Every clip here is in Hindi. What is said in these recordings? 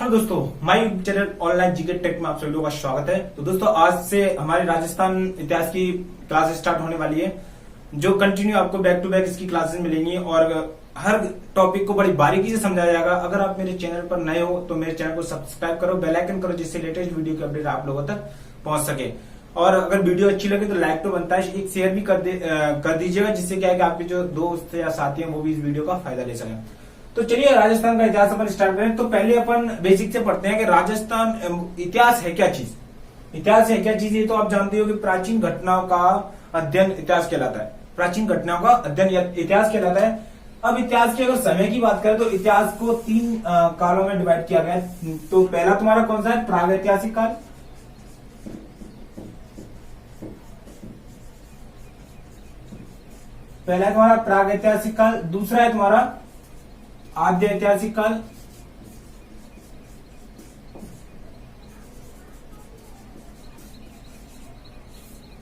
हेलो दोस्तों, my channel online GK tech में आप सभी लोगों का स्वागत है। तो दोस्तों, आज से हमारे राजस्थान इतिहास की क्लास स्टार्ट होने वाली है, जो कंटिन्यू आपको बैक टू बैक इसकी क्लासेस मिलेंगी और हर टॉपिक को बड़ी बारीकी से समझाया जाएगा। अगर आप मेरे चैनल पर नए हो तो मेरे चैनल को सब्सक्राइब करो, बेल आइकन करो, जिससे लेटेस्ट वीडियो की अपडेट आप लोगों तक पहुंच सके। और अगर वीडियो अच्छी लगे तो लाइक तो बनता है, एक शेयर भी कर दीजिएगा, जिससे क्या है कि आपके जो दोस्त या साथी हैं वो भी इस वीडियो का फायदा ले सकें। तो चलिए राजस्थान का इतिहास अपन स्टार्ट करें। तो पहले अपन बेसिक से पढ़ते हैं कि राजस्थान इतिहास है क्या चीज। इतिहास है क्या चीज, ये तो आप जानते हो कि प्राचीन घटनाओं का अध्ययन इतिहास कहलाता है। प्राचीन घटनाओं का अध्ययन इतिहास कहलाता है। अब इतिहास की अगर समय की बात करें तो इतिहास को तीन कालों में डिवाइड किया गया है। तो पहला तुम्हारा कौन सा है? प्रागैतिहासिक काल। पहला है तुम्हारा प्रागैतिहासिक काल, दूसरा है तुम्हारा आद्य ऐतिहासिक काल,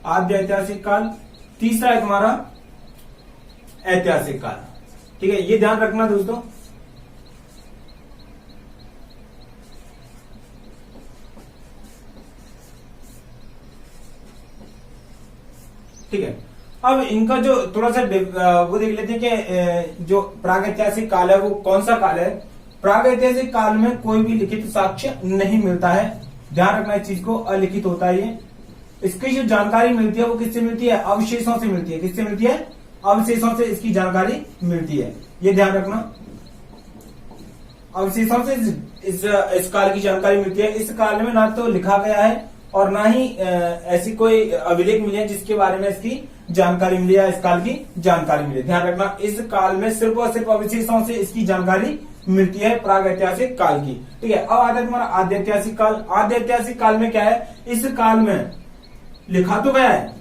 आद्य ऐतिहासिक काल, तीसरा है तुम्हारा ऐतिहासिक काल। ठीक है, ये ध्यान रखना दोस्तों। ठीक है, अब इनका जो थोड़ा सा वो देख लेते हैं कि जो प्रागैतिहासिक काल है वो कौन सा काल है। प्रागैतिहासिक काल में कोई भी लिखित साक्ष्य नहीं मिलता है, ध्यान रखना इस चीज को, अलिखित होता है ये। इसकी जो जानकारी मिलती है वो किससे मिलती है? अवशेषों से मिलती है। किससे मिलती है? अवशेषों से इसकी जानकारी मिलती है, ये ध्यान रखना। अवशेषों से इस काल की जानकारी मिलती है। इस काल में ना तो लिखा गया है और ना ही ऐसी कोई अभिलेख मिले जिसके बारे में इसकी जानकारी मिली या इस काल की जानकारी मिली। ध्यान रखना, इस काल में सिर्फ और सिर्फ अवशेषों से इसकी जानकारी मिलती है, प्रागैतिहासिक काल की। ठीक है, अब आता है तुम्हारा आद्य ऐतिहासिक काल। आद्य ऐतिहासिक काल में क्या है? इस काल में लिखा तो गया है,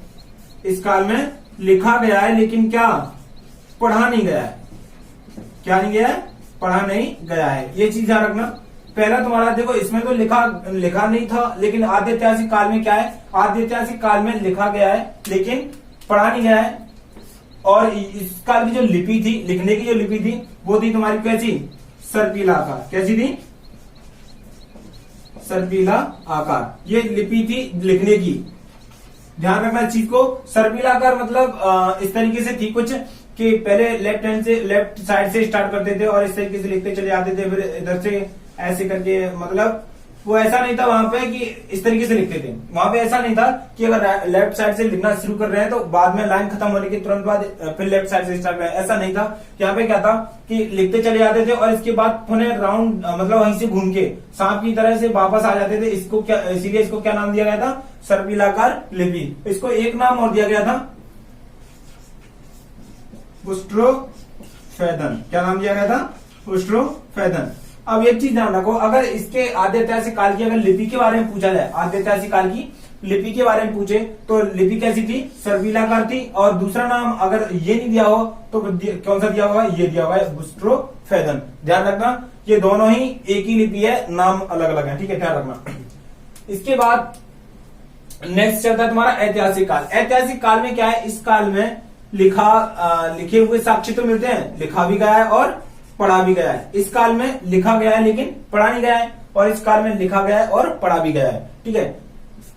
इस काल में लिखा गया है, लेकिन क्या पढ़ा नहीं गया है। क्या नहीं गया है? पढ़ा नहीं गया है, ये चीज ध्यान रखना। पहला तुम्हारा देखो, इसमें तो लिखा नहीं था, लेकिन आद्य ऐतिहासिक काल में क्या है? आद्य ऐतिहासिक काल में लिखा गया है लेकिन पढ़ा नहीं गया है। और इस काल की जो लिपि थी, लिखने की जो लिपि थी, वो थी तुम्हारी कैसी? सर्पिला आकार। कैसी थी? सर्पिला आकार, ये लिपि थी लिखने की। ध्यान रखना इस चीज को। सर्पिला आकार मतलब इस तरीके से थी कुछ कि पहले लेफ्ट साइड से स्टार्ट करते थे और इस तरीके से लिखते चले जाते थे, फिर इधर से ऐसे करके, मतलब वो ऐसा नहीं था वहां पे कि इस तरीके से लिखते थे। वहां पे ऐसा नहीं था कि अगर लेफ्ट साइड से लिखना शुरू कर रहे हैं तो बाद में लाइन खत्म होने के तुरंत बाद फिर लेफ्ट साइड से स्टार्ट करें, ऐसा नहीं था। यहाँ पे क्या था कि लिखते चले जाते थे और इसके बाद पुनः राउंड मतलब वहीं से घूम के सांप की तरह से वापस आ जाते थे। इसको क्या, इसीलिए इसको क्या नाम दिया गया था? सर्पिलाकार लिपि। इसको एक नाम और दिया गया था, पुस्ट्रोफेदन। क्या नाम दिया गया था? पुस्ट्रोफेदन। अब एक चीज ध्यान रखो, अगर इसके आद्य ऐतिहासिक काल की अगर लिपि के बारे में पूछा जाए, आद्य ऐतिहासिक काल की लिपि के बारे में पूछे तो लिपि कैसी थी? सर्पिलाकार थी। और दूसरा नाम अगर ये नहीं दिया हो तो कौन सा दिया होगा? ये दिया हुआ है, पुस्ट्रोफेदन। ध्यान रखना, ये दोनों ही एक ही लिपि है, नाम अलग अलग है। ठीक है, ध्यान रखना। इसके बाद नेक्स्ट चलता है तुम्हारा ऐतिहासिक काल। ऐतिहासिक काल में क्या है? इस काल में लिखे हुए साक्ष्य तो मिलते हैं, लिखा भी गया है और पढ़ा भी गया है। इस काल में लिखा गया है लेकिन पढ़ा नहीं गया है, और इस काल में लिखा गया है और पढ़ा भी गया है। ठीक है,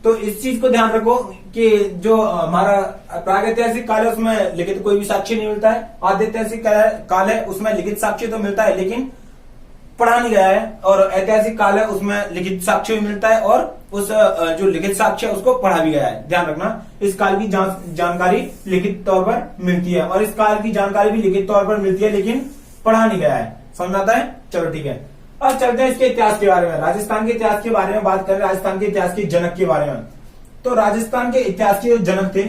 तो इस चीज को ध्यान रखो कि जो हमारा प्रागैतिहासिक काल है उसमें लिखित कोई भी साक्ष्य नहीं मिलता है। आद्य ऐतिहासिक काल है उसमें लिखित साक्ष्य तो मिलता है लेकिन पढ़ा नहीं गया है। और ऐतिहासिक काल है उसमें लिखित साक्ष्य भी मिलता है और उस जो लिखित साक्ष्य है उसको पढ़ा भी गया है। ध्यान रखना, इस काल की जानकारी लिखित तौर पर मिलती है और इस काल की जानकारी भी लिखित तौर पर मिलती है लेकिन पढ़ा नहीं गया है। समझ आता है? चलो ठीक है, अब चलते हैं इसके इतिहास के बारे में। राजस्थान के इतिहास के बारे में बात करें, राजस्थान के इतिहास के जनक के बारे में। तो राजस्थान के इतिहास के जो जनक थे,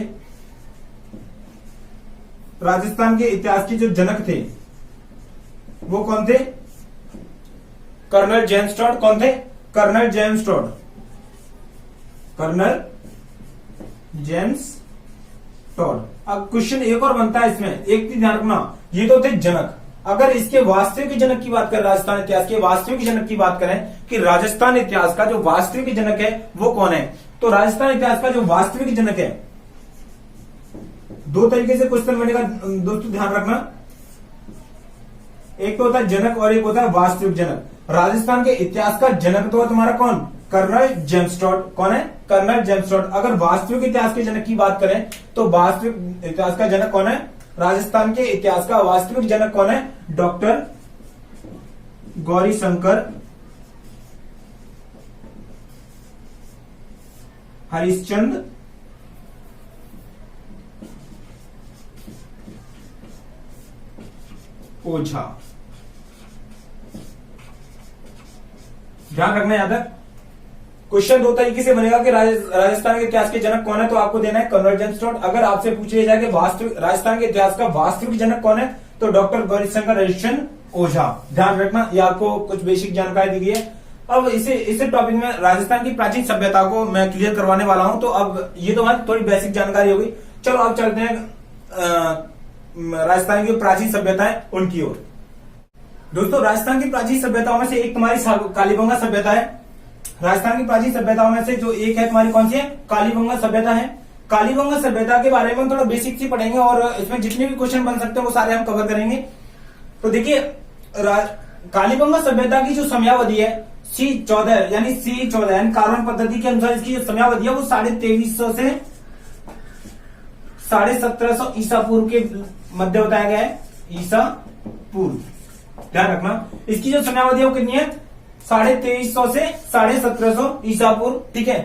राजस्थान के इतिहास के जो जनक थे वो कौन थे? Colonel James Tod. कौन थे? Colonel James Tod. Colonel James Tod. अब क्वेश्चन एक और बनता है इसमें, एक चीज ध्यान रखना, ये तो थे जनक। अगर इसके वास्तविक जनक की बात करें, राजस्थान इतिहास के वास्तविक जनक की बात करें कि राजस्थान इतिहास का जो वास्तविक जनक है वो कौन है, तो राजस्थान इतिहास का जो वास्तविक जनक है, दो तरीके से क्वेश्चन बनेगा दोस्तों, ध्यान रखना। एक तो होता है जनक और एक होता है वास्तविक जनक। राजस्थान के इतिहास का जनक तो है तुम्हारा कौन, कर्नल जेम्स टॉड। कौन है, कर्नल जेम्स टॉड। अगर वास्तविक इतिहास के जनक की बात करें तो वास्तविक इतिहास का जनक कौन है, राजस्थान के इतिहास का वास्तविक जनक कौन है, डॉक्टर गौरीशंकर हरिश्चंद्र ओझा। ध्यान रखना याद है, क्वेश्चन दो तरीके से बनेगा कि राजस्थान के इतिहास के जनक कौन है, तो आपको देना है कर्नल जेम्स टॉड। अगर आपसे पूछे जाए कि वास्तविक राजस्थान के इतिहास का वास्तविक जनक कौन है, तो डॉक्टर गौरीशंकर हरिश्चंद्र ओझा। ध्यान रखना, ये आपको कुछ बेसिक जानकारी दी गई है। अब इसे टॉपिक में राजस्थान की प्राचीन सभ्यता को मैं क्लियर करवाने वाला हूं। तो अब ये तो हमारी थोड़ी बेसिक जानकारी होगी। चलो अब चलते हैं राजस्थान की प्राचीन सभ्यताएं उनकी ओर। दोस्तों, राजस्थान की प्राचीन सभ्यताओं में से एक तुम्हारी कालीबंगा सभ्यता है। राजस्थान की प्राचीन सभ्यताओं में से जो एक है तुम्हारी कौन सी है, कालीबंगा सभ्यता है। कालीबंगा सभ्यता के बारे में थोड़ा बेसिक सी पढ़ेंगे और इसमें जितने भी क्वेश्चन बन सकते हैं वो सारे हम कवर करेंगे। तो देखिए, कालीबंगा सभ्यता की जो समयावधि है C14 यानी C14 यानी कार्बन पद्धति के अनुसार इसकी जो समयावधि है वो 2350 से 1750 ईसा पूर्व के मध्य बताया गया है, ईसा पूर्व। ध्यान रखना, इसकी जो समयावधि है वो कितनी है, 2350 से 1750 ईसा पूर्व। ठीक है,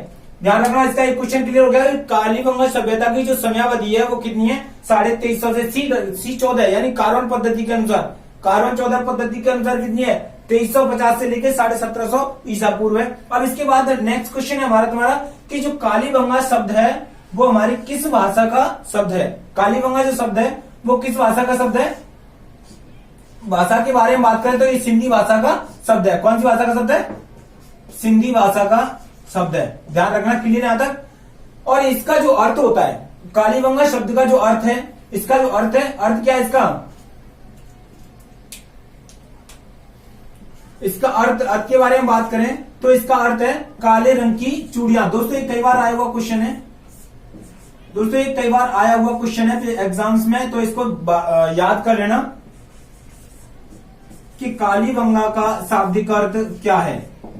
ध्यान रखना, इसका एक क्वेश्चन क्लियर हो गया। कालीबंगा सभ्यता की जो समयावधि है वो कितनी है, 2350 से C14 यानी कार्बन पद्धति के अनुसार, कार्बन 14 पद्धति के अनुसार कितनी है, 2350 से लेकर 1750 ईसा पूर्व है। अब इसके बाद नेक्स्ट क्वेश्चन है हमारा तुम्हारा कि जो कालीबंगा शब्द है वो हमारी किस भाषा का शब्द है। कालीबंगा जो शब्द है वो किस भाषा का शब्द है, भाषा के बारे में बात करें तो ये सिंधी भाषा का शब्द है। कौन सी भाषा का शब्द है, सिंधी भाषा का शब्द है। ध्यान रखना, क्लियर यहां तक। और इसका जो अर्थ होता है, कालीबंगा शब्द का जो अर्थ है, इसका जो अर्थ है, अर्थ क्या है इसका अर्थ के बारे में बात करें तो इसका अर्थ है काले रंग की चूड़ियां। दोस्तों, ये कई बार आया हुआ क्वेश्चन है, दोस्तों ये कई बार आया हुआ क्वेश्चन है एग्जाम्स में, तो इसको याद कर लेना कि कालीबंगा का शाब्दिक अर्थ क्या है।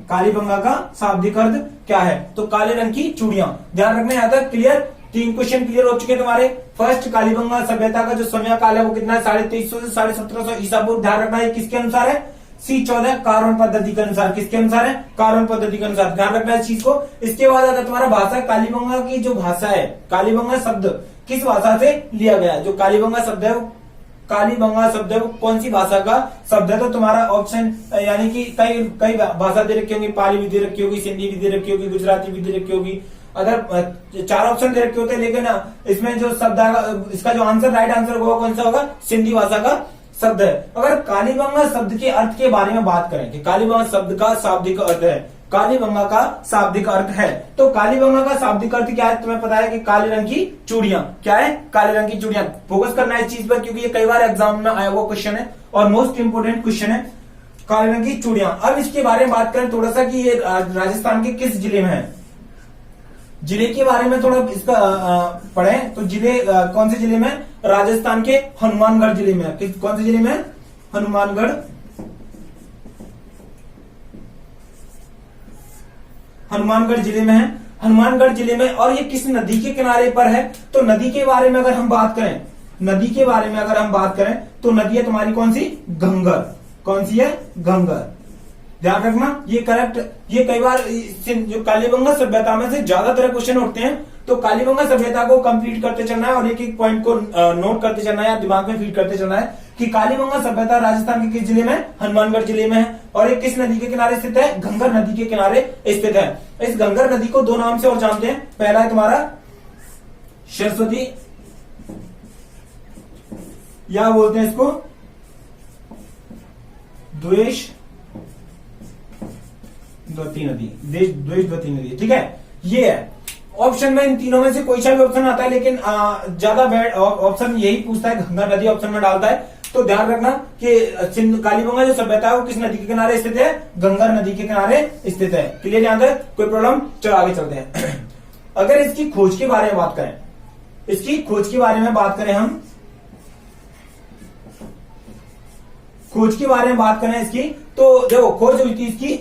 कालीबंगा का शाब्दिक अर्थ क्या है, तो काले रंग की चूड़ियां। ध्यान रखना, यहां तक क्लियर। 3 क्वेश्चन क्लियर हो चुके तुम्हारे। फर्स्ट, कालीबंगा सभ्यता का जो समय काल है वो कितना है, 2350 से 1750 ईसा पूर्व। ध्यान रखना, ये किसके अनुसार है, C14 कार्बन पद्धति के अनुसार। किसके अनुसार है, कार्बन पद्धति के अनुसार। ध्यान रखना इस चीज को। इसके बाद अगर तुम्हारा भाषा, कालीबंगा की जो भाषा है, कालीबंगा शब्द किस भाषा से लिया गया है, जो कालीबंगा शब्द है वो, कालीबंगा शब्द है वो कौन सी भाषा का शब्द है, तो तुम्हारा ऑप्शन यानी कि कई भाषा दे रखी होंगी, पाली भी दे रखी होगी, सिंधी भी दे रखी होगी, गुजराती भी दे रखी होगी। अगर 4 ऑप्शन दे रखे होते हैं, लेकिन इसमें जो शब्द आएगा, इसका जो आंसर, राइट आंसर होगा कौन सा होगा, सिंधी भाषा का शब्द है। अगर कालीबंगा शब्द के अर्थ के बारे में बात करें कि कालीबंगा शब्द का शाब्दिक अर्थ है, कालीबंगा का शाब्दिक अर्थ है, तो कालीबंगा का शाब्दिक अर्थ क्या है, तुम्हें पता है कि काले रंग की चूड़ियां। क्या है, काले रंग की चूड़ियां। फोकस करना है इस चीज पर, क्योंकि ये कई बार एग्जाम में आया हुआ क्वेश्चन है और मोस्ट इंपोर्टेंट क्वेश्चन है, काले रंग की चूड़ियां। अब इसके बारे में बात करें थोड़ा सा कि ये राजस्थान के किस जिले में है, जिले के बारे में थोड़ा इसका पढ़े तो जिले कौन से जिले में, राजस्थान के हनुमानगढ़ जिले में। कौन से जिले में, हनुमानगढ़, हनुमानगढ़ जिले में है, हनुमानगढ़ जिले में। और ये किस नदी के किनारे पर है, तो नदी के बारे में अगर हम बात करें, नदी के बारे में अगर हम बात करें तो नदी है तुम्हारी कौन सी, घंगर। कौन सी है, घंगर। ध्यान रखना, ये करेक्ट। ये कई बार जो कालीबंगा सभ्यता में से ज्यादातर क्वेश्चन उठते हैं, तो कालीबंगा सभ्यता को कंप्लीट करते चलना है और एक एक पॉइंट को नोट करते चलना है या दिमाग में फीड करते चलना है कि कालीबंगा सभ्यता राजस्थान के किस जिले में, हनुमानगढ़ जिले में है। और ये किस नदी के किनारे स्थित है, घंगर नदी के किनारे स्थित है। इस घंगर नदी को 2 नाम से और जानते हैं। पहला है तुम्हारा सरस्वती, या बोलते हैं इसको द्वेष द्वती नदी, द्वेष द्वती नदी। ठीक है, ये है ऑप्शन में। इन तीनों में से कोई सा भी ऑप्शन आता है, लेकिन ज्यादा बेड ऑप्शन यही पूछता है, गंगा नदी ऑप्शन में डालता है। तो ध्यान रखना कि कालीबंगा जो सभ्यता है वो किस नदी के किनारे स्थित है, गंगा नदी के किनारे स्थित है। क्लियर यहां तक, कोई प्रॉब्लम, चलो आगे चलते हैं। अगर इसकी खोज के बारे में बात करें, इसकी खोज के बारे में बात करें हम, खोज के बारे में बात करें इसकी, तो देखो खोज हुई थी इसकी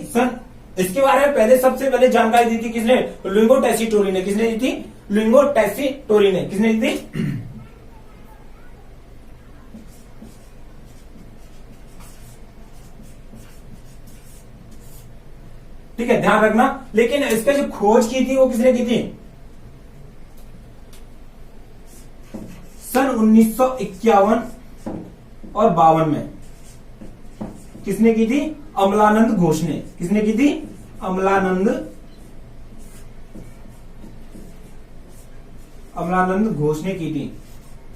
इसके बारे में पहले सबसे पहले जानकारी दी थी किसने? लुइंगो टेस्सीटोरी ने। किसने दी थी? लुइंगो टेस्सीटोरी ने। किसने दी थी? ठीक है, ध्यान रखना। लेकिन इसका जो खोज की थी वो किसने की थी? सन 1951 और 52 में किसने की थी? अमलानंद घोष ने। किसने की थी? अमलानंद घोष ने की थी।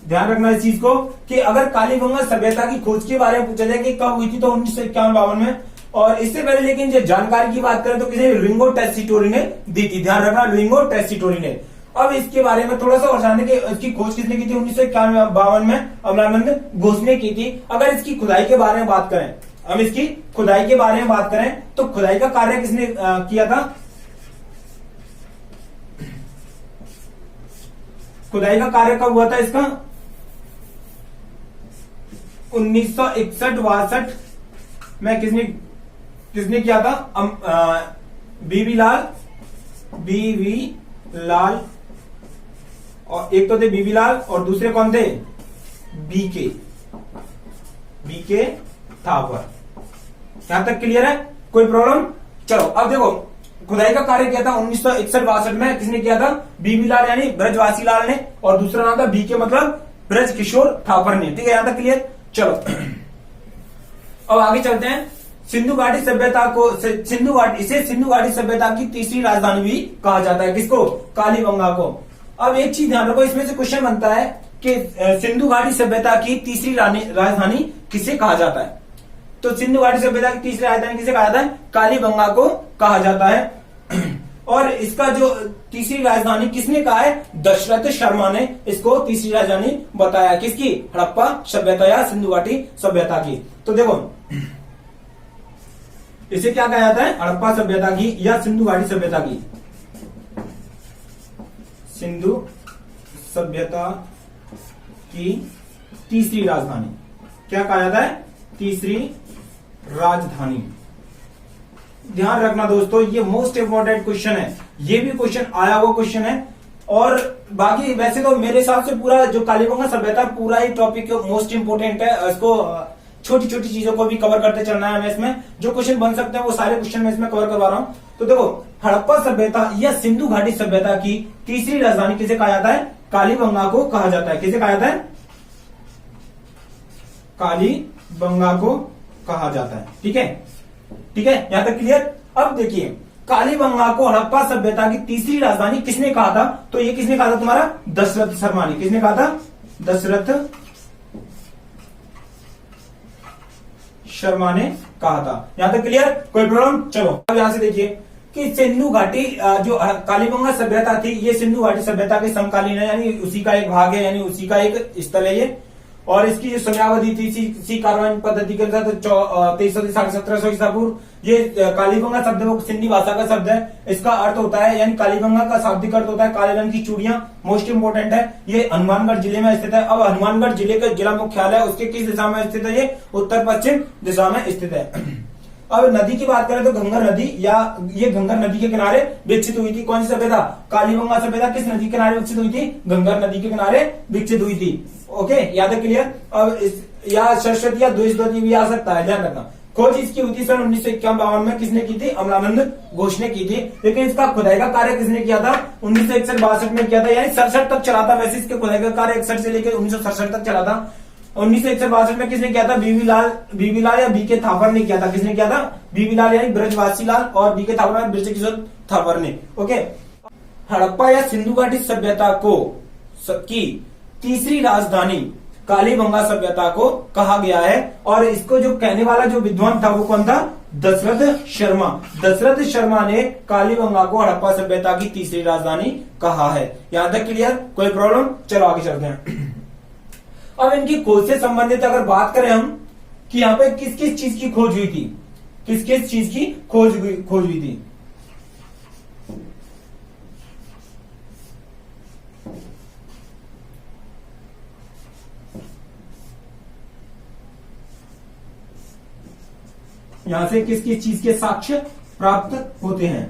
ध्यान रखना इस चीज को कि अगर कालीबंगा सभ्यता की खोज के बारे में पूछा जाए कि कब हुई थी, तो 1951-52 में। और इससे पहले लेकिन जो जानकारी की बात करें तो किसी लुइंगो टेस्सीटोरी ने दी थी। ध्यान रखना, लुइंगो टेस्सीटोरी ने। अब इसके बारे में थोड़ा सा और जानने की, इसकी खोज किसने की थी? 1951-52 में अमलानंद घोष ने की थी। अगर इसकी खुदाई के बारे में बात करें, हम इसकी खुदाई के बारे में बात करें तो खुदाई का कार्य किसने किया था? खुदाई का कार्य कब हुआ था इसका? 1961-62 में किसने किया था? बीवी लाल और एक तो थे बीवी लाल और दूसरे कौन थे? बीके थापर। यहां तक क्लियर है? कोई प्रॉब्लम? चलो अब देखो, खुदाई का कार्य किया था 1961-62 में। किसने किया था? बीबी लाल यानी ब्रजवासी लाल ने, और दूसरा नाम था बीके मतलब ब्रज किशोर थापर ने। ठीक है, यहां तक क्लियर? चलो अब आगे चलते हैं। सिंधु घाटी सभ्यता को सिंधु घाटी सभ्यता की तीसरी राजधानी भी कहा जाता है। किसको? कालीबंगा को। अब एक चीज ध्यान रखो, इसमें से क्वेश्चन बनता है कि सिंधु घाटी सभ्यता की तीसरी राजधानी किसे कहा जाता है? तो सिंधु घाटी सभ्यता की तीसरी राजधानी किसे कहा जाता है? कालीबंगा को कहा जाता है। और इसका जो तीसरी राजधानी किसने कहा है? दशरथ शर्मा ने इसको तीसरी राजधानी बताया। किसकी? हड़प्पा सभ्यता या सिंधु घाटी सभ्यता की। तो देखो इसे क्या कहा जाता है? हड़प्पा सभ्यता की या सिंधु घाटी सभ्यता की। सिंधु सभ्यता की तीसरी राजधानी क्या कहा जाता है? तीसरी राजधानी। ध्यान रखना दोस्तों, ये मोस्ट इंपॉर्टेंट क्वेश्चन है। ये भी क्वेश्चन आया हुआ क्वेश्चन है। और बाकी वैसे तो मेरे हिसाब से पूरा जो कालीबंगा सभ्यता पूरा ही टॉपिक मोस्ट इंपोर्टेंट है। इसको छोटी छोटी चीजों को भी कवर करते चलना है हमें। इसमें जो क्वेश्चन बन सकते हैं वो सारे क्वेश्चन मैं इसमें कवर करवा रहा हूं। तो देखो, हड़प्पा सभ्यता या सिंधु घाटी सभ्यता की तीसरी राजधानी किसे कहा जाता है? कालीबंगा को कहा जाता है। किसे कहा जाता है? कालीबंगा को कहा जाता है। ठीक है, ठीक है, यहां तक क्लियर? अब देखिए, कालीबंगा को हड़प्पा सभ्यता की तीसरी राजधानी किसने कहा था? तो ये किसने कहा था तुम्हारा? दशरथ शर्मा ने। किसने कहा था? दशरथ शर्मा ने कहा था। यहां तक क्लियर? कोई प्रॉब्लम? चलो अब यहां से देखिए कि सिंधु घाटी जो कालीबंगा सभ्यता थी, ये सिंधु घाटी सभ्यता के समकालीन है, यानी उसी का एक भाग है, यानी उसी का एक स्थल है ये। और इसकी जो समयावधि थी सी कार्बन पद्धति के अनुसार तो 2300 से 1750 ईसा पूर्व। ये कालीबंगा शब्द वो सिंधी भाषा का शब्द है। इसका अर्थ होता है, यानी कालीबंगा का शाब्दिक अर्थ होता है काले रंग की चूड़ियां। मोस्ट इंपोर्टेंट है। ये हनुमानगढ़ जिले में स्थित है। अब हनुमानगढ़ जिले का जिला मुख्यालय उसके किस दिशा में स्थित है? ये उत्तर पश्चिम दिशा में स्थित है। अब नदी की बात करें तो घंगर नदी, या ये घंगर नदी के किनारे विकसित हुई थी। कौन सी सभ्यता? कालीबंगा सभ्यता किस नदी के किनारे विकसित हुई थी? घंगर नदी के किनारे विकसित हुई थी। ओके, याद है? क्लियर? अब या सरस्वती या द्विशती भी आ सकता है, ध्यान रखना। खोज इसकी हुई थी सन 1951-52 में। किसने की थी? अमलानंद घोष ने की थी। लेकिन इसका खुदाई का कार्य किसने किया था? 1961-62 में किया था, यानी 67 तक चला था। वैसे इसके खुदाई का कार्य 61 से लेकर 1967 तक चला था। 1961-62 में किसने किया था? बीबी लाल या बीके थापर ने किया था। किसने किया था? बीबी लाल यानी ब्रजवासी लाल और बीके थापर ब्रज किशोर थापर ने। ओके, हड़प्पा या सिंधु घाटी सभ्यता को की तीसरी राजधानी कालीबंगा सभ्यता को कहा गया है। और इसको जो कहने वाला जो विद्वान था वो कौन था? दशरथ शर्मा। दशरथ शर्मा ने कालीबंगा को हड़प्पा सभ्यता की तीसरी राजधानी कहा है। यहां तक क्लियर? कोई प्रॉब्लम? चलो आगे चलते हैं। अब इनकी खोज से संबंधित अगर बात करें हम कि यहाँ पे किस किस चीज की खोज हुई थी, किस किस चीज की खोज हुई थी। यहां से किस किस चीज के साक्ष्य प्राप्त होते हैं।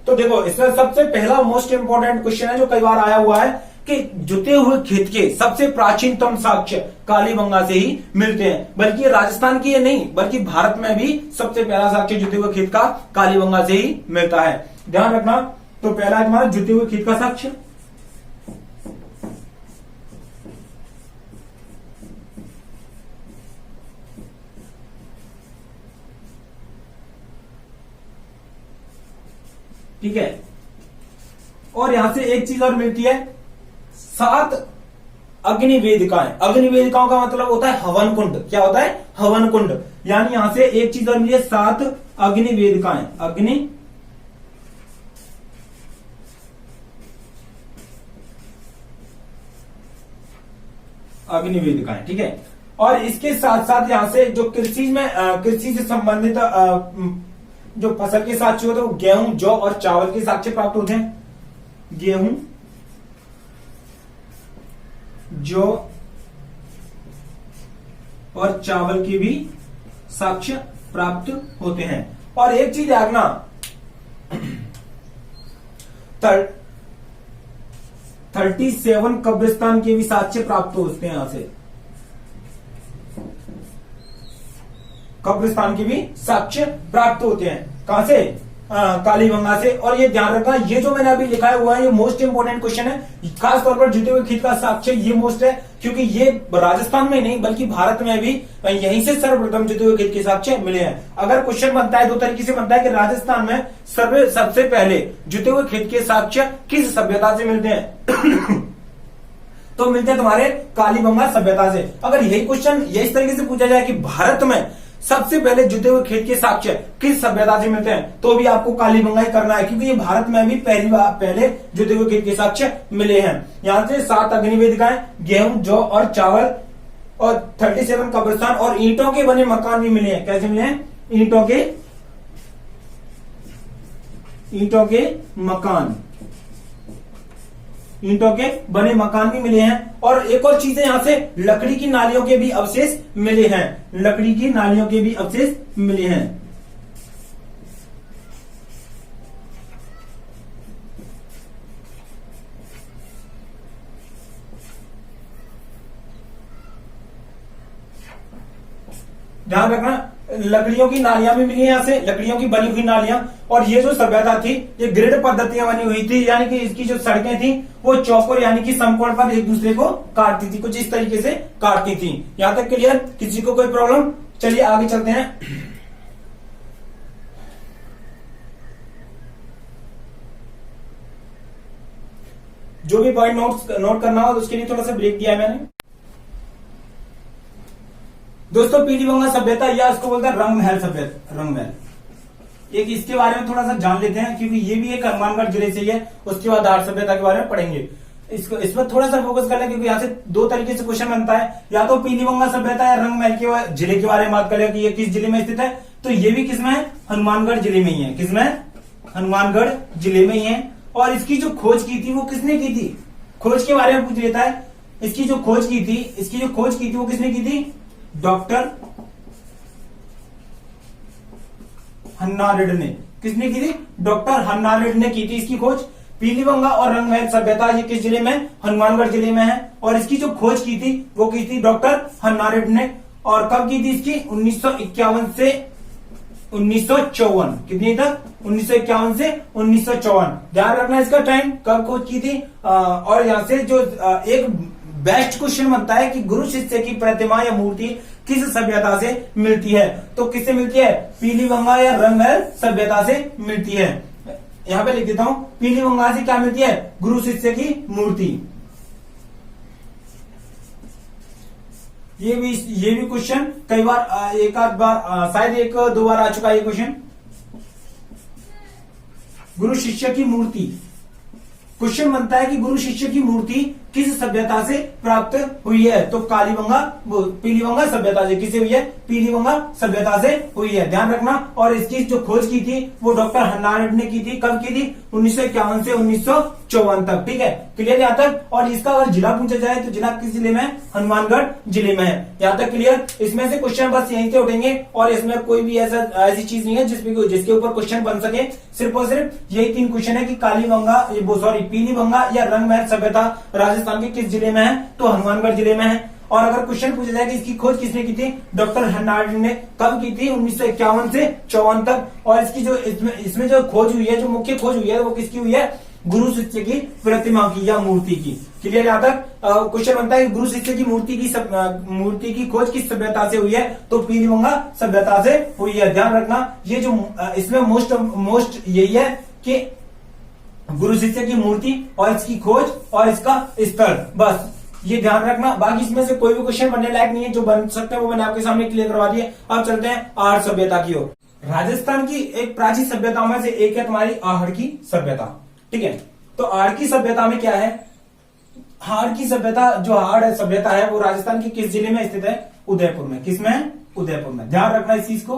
तो देखो इसमें सबसे पहला मोस्ट इंपोर्टेंट क्वेश्चन है जो कई बार आया हुआ है कि जुते हुए खेत के सबसे प्राचीनतम साक्ष्य कालीबंगा से ही मिलते हैं। बल्कि राजस्थान की ये नहीं बल्कि भारत में भी सबसे पहला साक्ष्य जुते हुए खेत का कालीबंगा से ही मिलता है, ध्यान रखना। तो पहला है तुम्हारा जुते हुए खेत का साक्ष्य। ठीक है, और यहां से एक चीज और मिलती है, 7 अग्निवेदिकाएं। अग्निवेदिकाओं का मतलब होता है हवन कुंड। क्या होता है? हवन कुंड। यानी यहां से एक चीज और मिली है, 7 अग्निवेदिकाएं। अग्निवेदिकाएं, ठीक है। और इसके साथ साथ यहां से जो कृषि में कृषि से संबंधित जो फसल के साक्ष्य होते हैं वो गेहूं, जौ और चावल के साक्ष्य प्राप्त होते हैं। गेहूं, जौ और चावल के भी साक्ष्य प्राप्त होते हैं। और एक चीज याद रखना, 37 कब्रिस्तान के भी साक्ष्य प्राप्त होते हैं। यहां से कब्रिस्तान के भी साक्ष्य प्राप्त होते हैं। कहां से? कालीबंगा से। और ये ध्यान रखना, ये जो मैंने अभी लिखा हुआ है ये मोस्ट इंपोर्टेंट क्वेश्चन है। खास तौर पर जुटे हुए खेत का साक्ष्य ये मोस्ट है, क्योंकि ये राजस्थान में नहीं बल्कि भारत में भी यहीं से सर्वप्रथम जुटे हुए खेत के साक्ष्य मिले हैं। अगर क्वेश्चन बनता है, 2 तरीके से बनता है कि राजस्थान में सबसे पहले जुटे हुए खेत के साक्ष्य किस सभ्यता से मिलते हैं तो मिलते हैं तुम्हारे कालीबंगा सभ्यता से। अगर यही क्वेश्चन इस तरीके से पूछा जाए कि भारत में सबसे पहले जुटे हुए खेत के साक्ष्य किस सभ्यता से मिलते हैं, तो भी आपको कालीबंगा ही करना है, क्योंकि ये भारत में भी पहले जुटे हुए खेत के साक्ष्य मिले हैं। यहां से 7 अग्निवेदिकाएं, गेहूं, जौ और चावल और 37 कब्रिस्तान और ईंटों के बने मकान भी मिले हैं। कैसे मिले हैं? ईंटों के बने मकान भी मिले हैं। और एक और चीज है, यहां से लकड़ी की नालियों के भी अवशेष मिले हैं। लकड़ी की नालियों के भी अवशेष मिले हैं। ध्यान रखना, लकड़ियों की नालियां भी मिली है, यहां से लकड़ियों की बनी हुई नालियां। और ये जो सभ्यता थी ये ग्रिड पद्धतियां बनी हुई थी, यानी कि इसकी जो सड़कें थी वो चौकोर यानी कि समकोण पर एक दूसरे को काटती थी, कुछ इस तरीके से काटती थी। यहां तक क्लियर? किसी को कोई प्रॉब्लम? चलिए आगे चलते हैं। जो भी पॉइंट नोट करना हो उसके लिए थोड़ा सा ब्रेक दिया है मैंने। दोस्तों, पीलीबंगा सभ्यता या इसको बोलते हैं रंगमहल सभ्यता। रंगमहल, एक इसके बारे में थोड़ा सा जान लेते हैं, क्योंकि ये भी एक हनुमानगढ़ जिले से ही है। उसके बाद धार सभ्यता के बारे में पढ़ेंगे। इसमें थोड़ा सा फोकस कर लें, क्योंकि यहाँ से 2 तरीके से क्वेश्चन बनता है, या तो पीलीबंगा सभ्यता या रंगमहल के जिले के बारे में बात करें कि ये किस जिले में स्थित है। तो ये भी किसमें है? हनुमानगढ़ जिले में ही है। किसमें? हनुमानगढ़ जिले में ही है। और इसकी जो खोज की थी वो किसने की थी? खोज के बारे में पूछ लेता है। इसकी जो खोज की थी वो किसने की थी? डॉक्टर हन्ना रेड्डी ने। किसने की थी? डॉक्टर हन्ना रेड्डी ने की थी इसकी खोज। पीलीबंगा और रंगमहल सभ्यता ये किस जिले में? हनुमानगढ़ जिले में है। और इसकी जो खोज की थी वो की थी डॉक्टर हन्ना रेड्डी ने। और कब की थी इसकी? 1951 से 1954। कितनी तक? 1951 से 1954। ध्यान रखना इसका टाइम, कब खोज की थी। और यहां से जो एक बेस्ट क्वेश्चन बनता है कि गुरु शिष्य की प्रतिमा या मूर्ति किस सभ्यता से मिलती है, तो किससे मिलती है? पीलीबंगा या रंगमहल सभ्यता से मिलती है। यहां पे लिख देता हूं, पीलीबंगा से क्या मिलती है? गुरु शिष्य की मूर्ति। ये भी क्वेश्चन कई बार, एक आध बार, शायद 1-2 बार आ चुका है ये क्वेश्चन। गुरु शिष्य की मूर्ति क्वेश्चन बनता है कि गुरु शिष्य की मूर्ति किस सभ्यता से प्राप्त हुई है, तो पीलीबंगा सभ्यता से। किसे हुई है? पीलीबंगा सभ्यता से हुई है, ध्यान रखना। और इसकी जो खोज की थी वो डॉक्टर हन्ना रेड्डी ने की थी। कब की थी? 1951 से 1954। 1954 तक। ठीक है, क्लियर यहाँ तक। और इसका अगर जिला पूछा जाए तो जिला किस जिले में है? हनुमानगढ़ जिले में है। यहाँ तक क्लियर। इसमें से क्वेश्चन बस यहीं से उठेंगे और इसमें कोई भी ऐसी चीज नहीं है जिसके ऊपर क्वेश्चन बन सके। सिर्फ और सिर्फ यही 3 क्वेश्चन है कि कालीबंगा, सॉरी पीलीबंगा या रंगमहल सभ्यता राजस्थान के किस जिले में है? तो हनुमानगढ़ जिले में है। और अगर क्वेश्चन पूछा जाए कि इसकी खोज किसने की थी? डॉक्टर हर्नाल्ड ने। कब की थी? 1951 से 54 तक। और इसकी जो इसमें जो खोज हुई है, जो मुख्य खोज हुई है, वो किसकी हुई है? गुरु शिष्य की प्रतिमा की या मूर्ति की। क्लियर? यहाँ तक क्वेश्चन बनता है गुरु शिष्य की मूर्ति की खोज किस सभ्यता से हुई है? तो पीलीबंगा सभ्यता से हुई है। ध्यान रखना, ये जो इसमें मोस्ट यही है कि गुरु शिष्य की मूर्ति और इसकी खोज और इसका स्थल, बस ये ध्यान रखना। बाकी इसमें से कोई भी क्वेश्चन बनने लायक नहीं है। जो बन सकते हैं वो मैंने आपके सामने क्लियर करवा दिए। अब चलते हैं आर्य सभ्यता की ओर। राजस्थान की एक प्राचीन सभ्यताओं में से एक है तुम्हारी आहड़ की सभ्यता। ठीक है, तो आहड़ की सभ्यता में क्या है? आहड़ की सभ्यता, जो आहड़ सभ्यता है वो राजस्थान के किस जिले में स्थित है? उदयपुर में। किसमें है? उदयपुर में। ध्यान रखना इस चीज को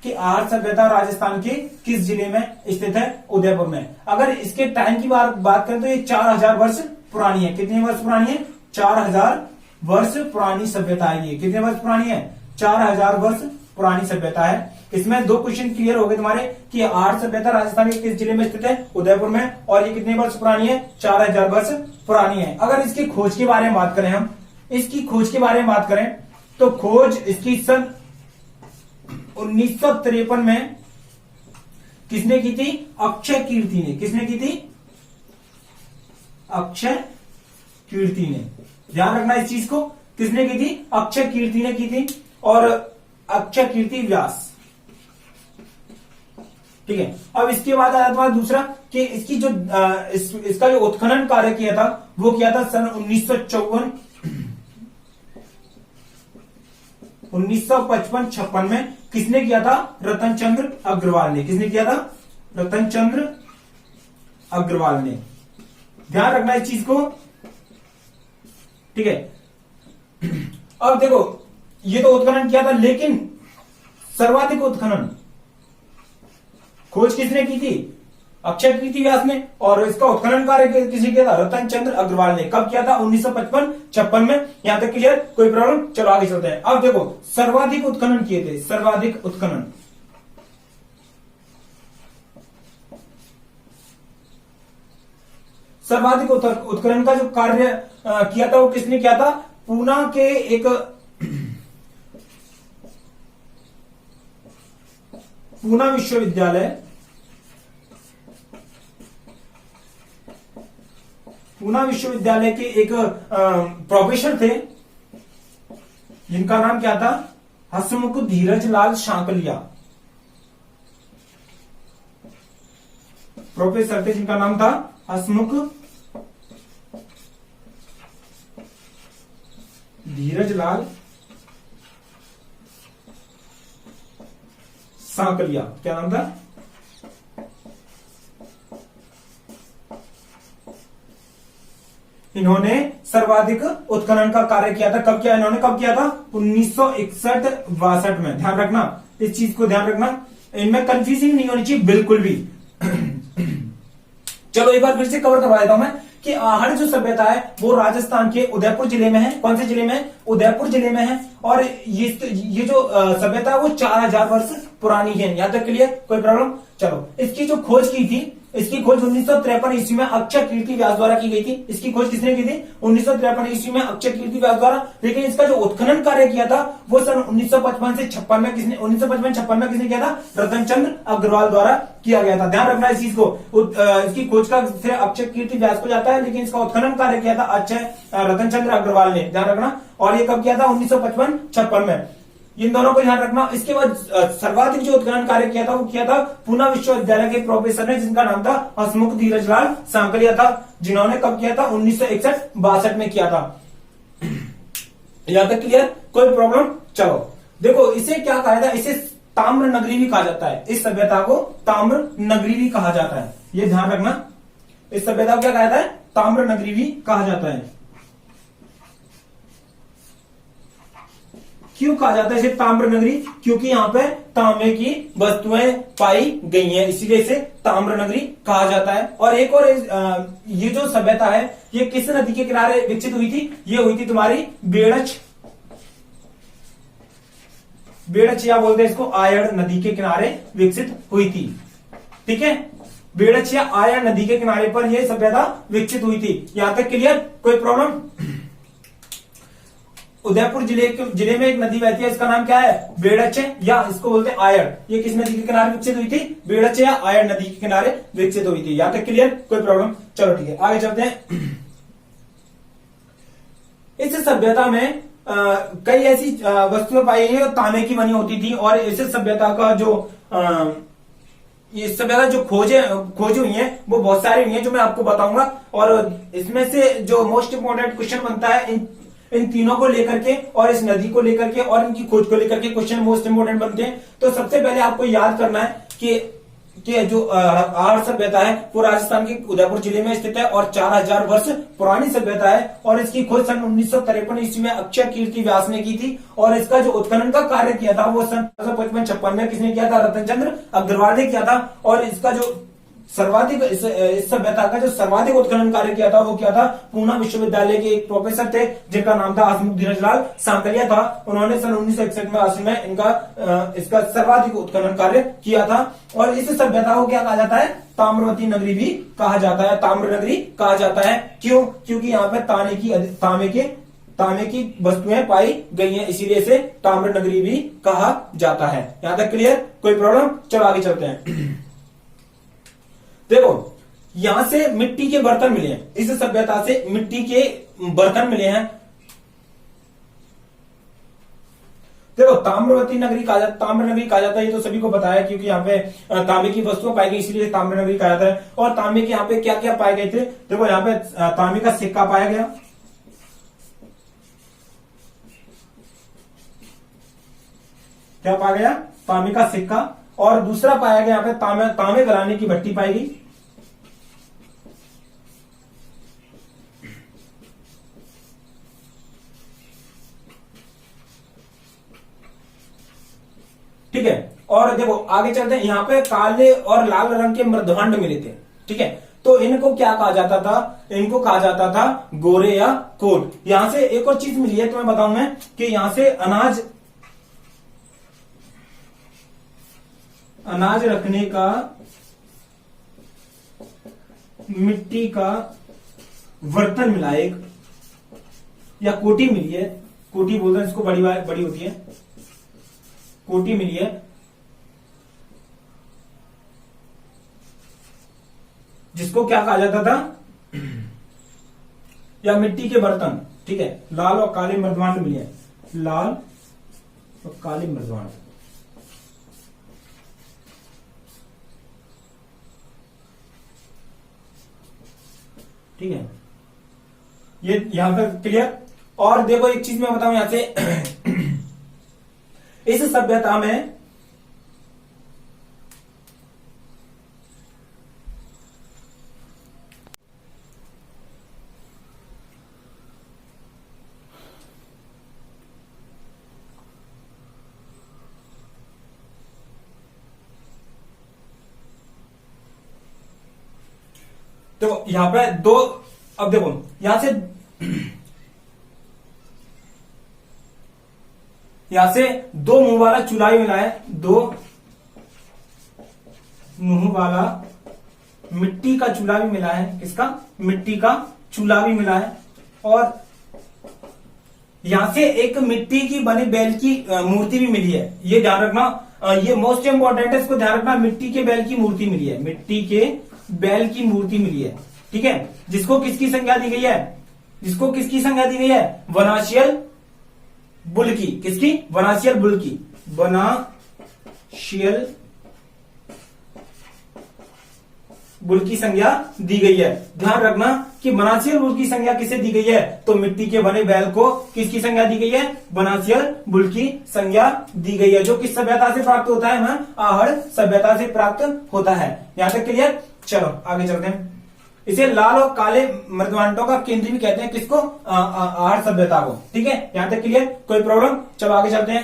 कि आहड़ सभ्यता राजस्थान के किस जिले में स्थित है? उदयपुर में। अगर इसके टाइम की बात करें तो ये 4000 वर्ष पुरानी है। कितने वर्ष पुरानी है? 4000 वर्ष पुरानी सभ्यता है ये। कितने वर्ष पुरानी है? 4000 वर्ष पुरानी सभ्यता है। इसमें 2 क्वेश्चन क्लियर हो गए तुम्हारे कि आहड़ सभ्यता राजस्थान के किस जिले में स्थित है? उदयपुर में। और ये कितने वर्ष पुरानी है? 4000 वर्ष पुरानी है। अगर इसकी खोज के बारे में बात करें, हम इसकी खोज के बारे में बात करें तो खोज इसकी सन 1953 में किसने की थी? अक्षय कीर्ति ने। किसने की थी? अक्षय कीर्ति ने। ध्यान रखना इस चीज को, किसने की थी? अक्षय कीर्ति ने की थी। और अक्षय कीर्ति व्यास। ठीक है, अब इसके बाद आया तुम्हारा दूसरा कि इसकी जो इसका जो उत्खनन कार्य किया था वो किया था सन 1955-56 में। किसने किया था? रतन चंद्र अग्रवाल ने। किसने किया था? रतन चंद्र अग्रवाल ने। ध्यान रखना इस चीज को। ठीक है, अब देखो ये तो उत्खनन किया था, लेकिन सर्वाधिक उत्खनन खोज किसने की थी? अक्षय कीर्ति व्यास ने। और इसका उत्खनन कार्य किसने किया था? रतन चंद्र अग्रवाल ने। कब किया था? 1955-56 में। यहां तक क्लियर? कोई प्रॉब्लम? चलो आगे चलते हैं। अब देखो सर्वाधिक उत्खनन किए थे, सर्वाधिक उत्खनन। सर्वाधिक उत्खनन का जो कार्य किया था वो किसने किया था? पूना के एक पूना विश्वविद्यालय, पूना विश्वविद्यालय के एक प्रोफेसर थे जिनका नाम क्या था? हसमुख धीरजलाल सांकलिया। प्रोफेसर थे जिनका नाम था हसमुख धीरजलाल सांकलिया। क्या नाम था? इन्होंने सर्वाधिक उत्खनन का कार्य किया था। कब किया? इन्होंने कब किया था? 1961-62 में। ध्यान रखना इस चीज को, ध्यान रखना, इनमें कंफ्यूजिंग नहीं होनी चाहिए बिल्कुल भी। चलो एक बार फिर से कवर करवा देता हूं मैं कि आहड़ जो सभ्यता है वो राजस्थान के उदयपुर जिले में है। कौन से जिले में है? उदयपुर जिले में है। और ये जो सभ्यता है वो 4000 वर्ष पुरानी है। यहां तक क्लियर? कोई प्रॉब्लम? चलो, इसकी जो खोज की थी, इसकी खोज 1953 ईस्वी में अक्षय कीर्ति व्यास द्वारा की गई थी। इसकी खोज किसने की थी? 1953 ईस्वी में अक्षय कीर्ति व्यास द्वारा। लेकिन इसका जो उत्खनन कार्य किया था वो सन 1955 से 56 में किसने 1955-56 में किसने किया था? रतन चंद्र अग्रवाल द्वारा किया गया था। ध्यान रखना इस चीज को। इसकी खोज का श्रेय अक्षय कीर्ति व्यास को जाता है, लेकिन इसका उत्खनन कार्य किया था रतन चंद्र अग्रवाल ने। ध्यान रखना। और ये कब किया था? 1955-56 में। इन दोनों को ध्यान रखना। इसके बाद सर्वाधिक जो उत्खनन कार्य किया था वो किया था पूना विश्वविद्यालय के प्रोफेसर ने, जिनका नाम था हसमुख धीरजलाल सांकलिया था, जिन्होंने कब किया था? 1961-62 में किया था। यहां तक क्लियर? कोई प्रॉब्लम? चलो देखो, इसे क्या कहा जाता है? इसे ताम्र नगरी भी कहा जाता है। इस सभ्यता को ताम्र नगरी भी कहा जाता है। ये ध्यान रखना, इस सभ्यता को क्या कहा जाता है? ताम्र नगरी भी कहा जाता है। क्यों कहा जाता है इसे ताम्र नगरी? क्योंकि यहाँ पे तांबे की वस्तुएं पाई गई हैं, इसीलिए इसे ताम्र नगरी कहा जाता है। और एक और ये जो सभ्यता है ये किस नदी के किनारे विकसित हुई थी? ये हुई थी तुम्हारी बेड़च या बोलते हैं इसको आयड़ नदी के किनारे विकसित हुई थी। ठीक है, बेड़च या आयड़ नदी के किनारे पर यह सभ्यता विकसित हुई थी। यहां तक क्लियर? कोई प्रॉब्लम? उदयपुर जिले में एक नदी बहती है, इसका नाम क्या है? बेड़च है, या इसको बोलते हैं आयड़। ये किस नदी के किनारे विकसित हुई थी? बेड़च या आयड़ नदी के किनारे विकसित हुई थी। यहां तक क्लियर? कोई प्रॉब्लम? चलो ठीक है, आगे चलते हैं। इस सभ्यता में कई ऐसी वस्तुएं पाई गई तांबे की बनी होती थी, और इस सभ्यता का जो इस सभ्यता जो खोज हुई है वो बहुत सारी हुई है, जो मैं आपको बताऊंगा। और इसमें से जो मोस्ट इंपोर्टेंट क्वेश्चन बनता है इन तीनों को लेकर के, और इस नदी को लेकर के, और इनकी खोज को लेकर के क्वेश्चन मोस्ट इंपोर्टेंट बनते हैं। तो सबसे पहले आपको याद करना है कि जो आर्य सभ्यता है वो राजस्थान के उदयपुर जिले में स्थित है, और 4000 वर्ष पुरानी सभ्यता है। और इसकी खोज सन 1953 ईस्वी में अक्षय कीर्ति व्यास ने की थी, और इसका जो उत्खनन का कार्य किया था वो सन 1955-56 में किसने किया था? रतन चंद्र अग्रवाल ने किया था। और इसका जो सर्वाधिक इस सभ्यता का जो सर्वाधिक उत्खनन कार्य किया था वो क्या था? पूना विश्वविद्यालय के एक प्रोफेसर थे जिनका नाम था हसमुख धीरजलाल सांकलिया था। उन्होंने सन 1961 में आश्रम में इसका सर्वाधिक उत्खनन कार्य किया था। और इस सभ्यता को क्या कहा जाता है? ताम्रवती नगरी भी कहा जाता है, ताम्र नगरी कहा जाता है। क्यों? क्योंकि यहाँ पे तांबे की वस्तुएं पाई गई हैं, इसीलिए इसे ताम्र नगरी भी कहा जाता है। यहां तक क्लियर? कोई प्रॉब्लम? चलो आगे चलते हैं। देखो, यहां से मिट्टी के बर्तन मिले हैं, इस सभ्यता से मिट्टी के बर्तन मिले हैं। देखो, ताम्रवती नगरी ताम्र नगरी कहा जाता है, ये तो सभी को पता है, क्योंकि यहाँ पे तांबे की वस्तुएं पाई गई, इसलिए ताम्र नगरी कहा जाता है। और तांबे के यहाँ पे क्या क्या पाए गए थे? देखो, यहाँ पे तांबे का सिक्का पाया गया, क्या पाया गया? तांबे का सिक्का। और दूसरा पाया गया यहाँ पे तांबे गलाने की भट्टी पाई गई। ठीक है, और देखो आगे चलते हैं। यहाँ पे काले और लाल रंग के मृदभांड मिले थे। ठीक है, तो इनको क्या कहा जाता था? इनको कहा जाता था गोरे या कोट। यहां से एक और चीज मिली है, तो मैं बताऊं मैं कि यहां से अनाज रखने का मिट्टी का बर्तन मिला एक, या कोटी मिली है। कोटी बोलते हैं इसको, बड़ी होती है, कोटी मिली है, जिसको क्या कहा जाता था? या मिट्टी के बर्तन। ठीक है, लाल और काले मृदभांड मिले हैं, लाल और काले मृदभांड। ठीक है, ये यहां तक क्लियर? और देखो एक चीज मैं बताऊं यहां से इस सभ्यता में तो यहां पे दो, अब देखो यहां से दो मुंह वाला चूल्हा भी मिला है, दो मुंह वाला मिट्टी का चूल्हा भी मिला है। किसका? मिट्टी का चूल्हा भी मिला है। और यहां से एक मिट्टी की बनी बैल की मूर्ति भी मिली है। ये ध्यान रखना, ये मोस्ट इंपॉर्टेंट है, इसको ध्यान रखना। मिट्टी के बैल की मूर्ति मिली है, मिट्टी के बैल की मूर्ति मिली है। ठीक है, जिसको किसकी संज्ञा दी गई है? जिसको किसकी संज्ञा दी गई है? वनाशियल बुल की। किसकी? वनाशियल बुल की। वनाशियल बुल की संज्ञा दी गई है। ध्यान रखना कि वनाशियल बुल की संज्ञा किसे दी गई है? तो मिट्टी के बने बैल को किसकी संज्ञा दी गई है? वनाशियल बुल की संज्ञा दी गई है, जो किस सभ्यता से प्राप्त होता है? आहड़ सभ्यता से प्राप्त होता है। यहां तक क्लियर? चलो आगे चलते हैं। इसे लाल और काले मृदवांडों का केंद्र भी कहते हैं, किसको? आहर सभ्यता को। ठीक है, यहां तक क्लियर? कोई प्रॉब्लम? चलो आगे चलते हैं।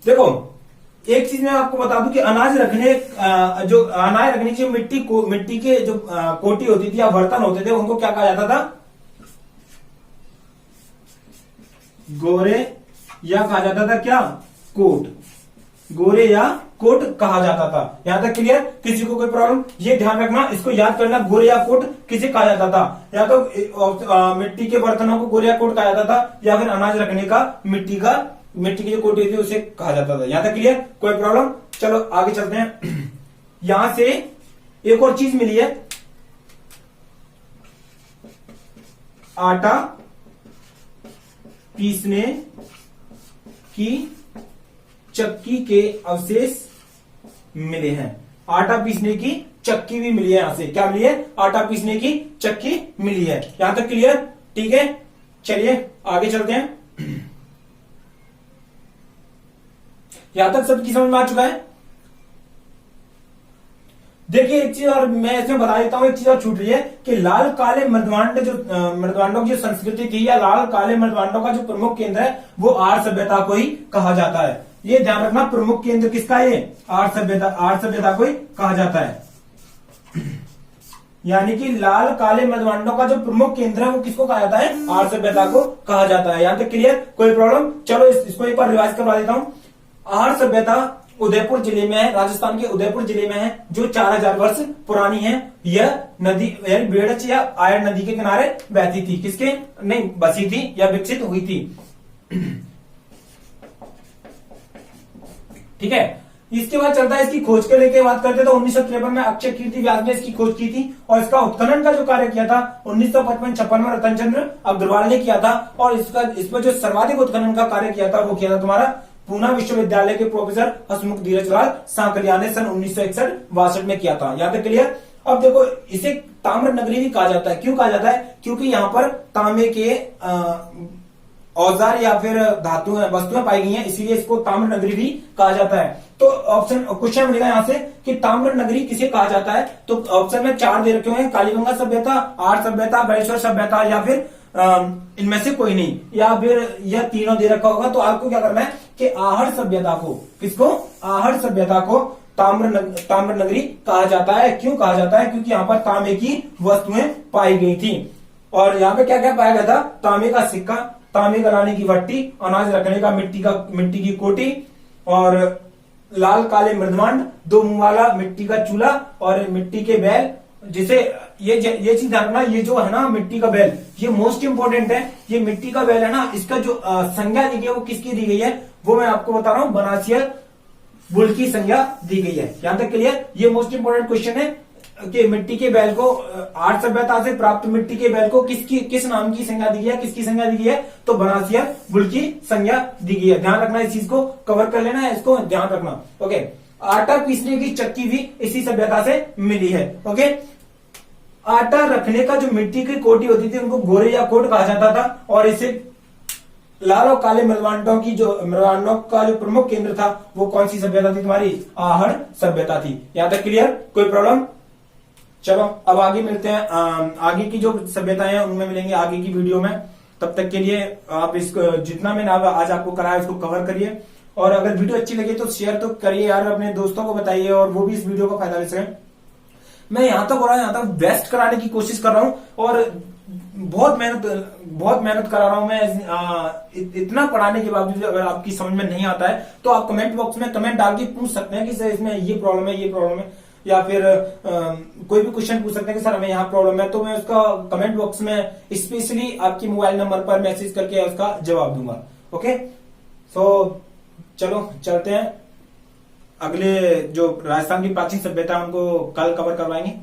देखो एक चीज मैं आपको बता दूं कि अनाज रखने की मिट्टी के जो कोटी होती थी या बर्तन होते थे, उनको क्या कहा जाता था? गोरे या कहा जाता था क्या? कोट। गोरे या कोट कहा जाता था। यहां तक क्लियर? किसी को कोई प्रॉब्लम? ये ध्यान रखना, इसको याद करना, गोरे या कोट किसे कहा जाता था? या तो मिट्टी के बर्तनों को गोरे या कोट कहा जाता था, या फिर अनाज रखने का मिट्टी की जो कोटी थी उसे कहा जाता था। यहां तक क्लियर? कोई प्रॉब्लम? चलो आगे चलते हैं। यहां से एक और चीज मिली है, आटा पीसने की चक्की के अवशेष मिले हैं। आटा पीसने की चक्की भी मिली है। यहां से क्या मिली है? आटा पीसने की चक्की मिली है। यहां तक क्लियर? ठीक है, चलिए आगे चलते हैं। यहां तक सबकी समझ में आ चुका है? देखिए एक चीज और मैं इसमें बता देता हूं, एक चीज और छूट रही है कि लाल काले मृदवांडों की जो संस्कृति थी, या लाल काले मृदवांडों का जो प्रमुख केंद्र है वो आर्य सभ्यता को ही कहा जाता है। ये ध्यान रखना, प्रमुख केंद्र किसका है? आर्य सभ्यता को ही कहा जाता है। यानी कि लाल काले मृदवांडों का जो प्रमुख केंद्र है वो किसको कहा जाता है? आर्य सभ्यता को कहा जाता है। यहां तक क्लियर? कोई प्रॉब्लम? चलो इसको एक बार रिवाइज करवा देता हूं। आर्य सभ्यता उदयपुर जिले में है, राजस्थान के उदयपुर जिले में है, जो 4000 वर्ष पुरानी है। यह नदी बेड़च या आयर नदी के किनारे बहती थी। किसके? नहीं, बसी थी या विकसित हुई थी। ठीक है, इसके बाद चलता है इसकी खोज के लेके बात करते हैं। तो 1953 में अक्षय कीर्ति व्यास ने इसकी खोज की थी, और इसका उत्खनन का जो कार्य किया था 1955-56 में रतन चंद्र अग्रवाल ने किया था। और इस पर जो सर्वाधिक उत्खनन का कार्य किया था वो किया था तुम्हारा पूना विश्वविद्यालय के प्रोफेसर हसमुख धीरजलाल सांकलिया ने सन 1961-62 में किया था। यहां तक क्लियर? अब देखो इसे ताम्र नगरी भी कहा जाता है। क्यों कहा जाता है? क्योंकि यहां पर तांबे के औजार या फिर वस्तुएं पाई गई हैं, इसीलिए इसको ताम्र नगरी भी कहा जाता है। तो ऑप्शन क्वेश्चन मिलेगा यहां से कि ताम्र नगरी किसे कहा जाता है? तो ऑप्शन में 4 दे रखे हुए हैं, कालीगंगा सभ्यता, आर्य सभ्यता, बैश्वर सभ्यता, या फिर इनमें से कोई नहीं, या फिर यह तीनों दे रखा होगा। तो आपको क्या करना है कि आहर सभ्यता को, किसको? आहर सभ्यता को ताम्र नगरी कहा जाता है। क्यों कहा जाता है? क्योंकि यहाँ पर तांबे की वस्तुएं पाई गई थी। और यहाँ पे क्या क्या पाया गया था? तांबे का सिक्का, तांबे गलाने की भट्टी, अनाज रखने का मिट्टी की कोटी, और लाल काले मृदवांड, 2 मुंह वाला मिट्टी का चूल्हा, और मिट्टी के बैल। जिसे ये चीज जानना, ये जो है ना मिट्टी का बैल, ये मोस्ट इंपोर्टेंट है। ये मिट्टी का बैल है ना, इसका जो संज्ञा दी गई है वो किसकी दी गई है? वो मैं आपको बता रहा हूं, बनासियर बुल की संज्ञा दी गई है। यहां तक क्लियर? ये मोस्ट इंपोर्टेंट क्वेश्चन है कि मिट्टी के बैल को, आर्य सभ्यता से प्राप्त मिट्टी के बैल को किस नाम की संज्ञा दी गई है? किसकी संज्ञा दी गई है? तो बनासियर बुल की संज्ञा दी गई है। ध्यान रखना, इस चीज को कवर कर लेना है, इसको ध्यान रखना। ओके, आटा पीसने की चक्की भी इसी सभ्यता से मिली है। ओके, आटा रखने का जो मिट्टी की कोटी होती थी उनको गोरे या कोट कहा जाता था, और इसे लाल और काले मृदवांडों का जो प्रमुख केंद्र था वो कौन सी सभ्यता थी? तुम्हारी आहर सभ्यता थी। यहां तक क्लियर? कोई प्रॉब्लम? चलो अब आगे मिलते हैं, आगे की जो सभ्यताएं हैं उनमें मिलेंगे आगे की वीडियो में। तब तक के लिए आप इसको जितना मैंने आज आपको कराया उसको कवर करिए, और अगर वीडियो अच्छी लगे तो शेयर तो करिए यार, अपने दोस्तों को बताइए और वो भी इस वीडियो का फायदा ले सकें। मैं यहां तक हो रहा हूं, यहां तक बेस्ट कराने की कोशिश कर रहा हूं, और बहुत मेहनत करा रहा हूं मैं। इतना पढ़ाने के बावजूद अगर आपकी समझ में नहीं आता है तो आप कमेंट बॉक्स में कमेंट डाल के पूछ सकते हैं कि सर इसमें ये प्रॉब्लम है, ये प्रॉब्लम है, या फिर कोई भी क्वेश्चन पूछ सकते हैं कि सर हमें यहाँ प्रॉब्लम है। तो मैं उसका कमेंट बॉक्स में स्पेशली आपकी मोबाइल नंबर पर मैसेज करके उसका जवाब दूंगा। ओके, सो चलो चलते हैं, अगले जो राजस्थान की प्राचीन सभ्यता उनको कल कवर करवाएंगे।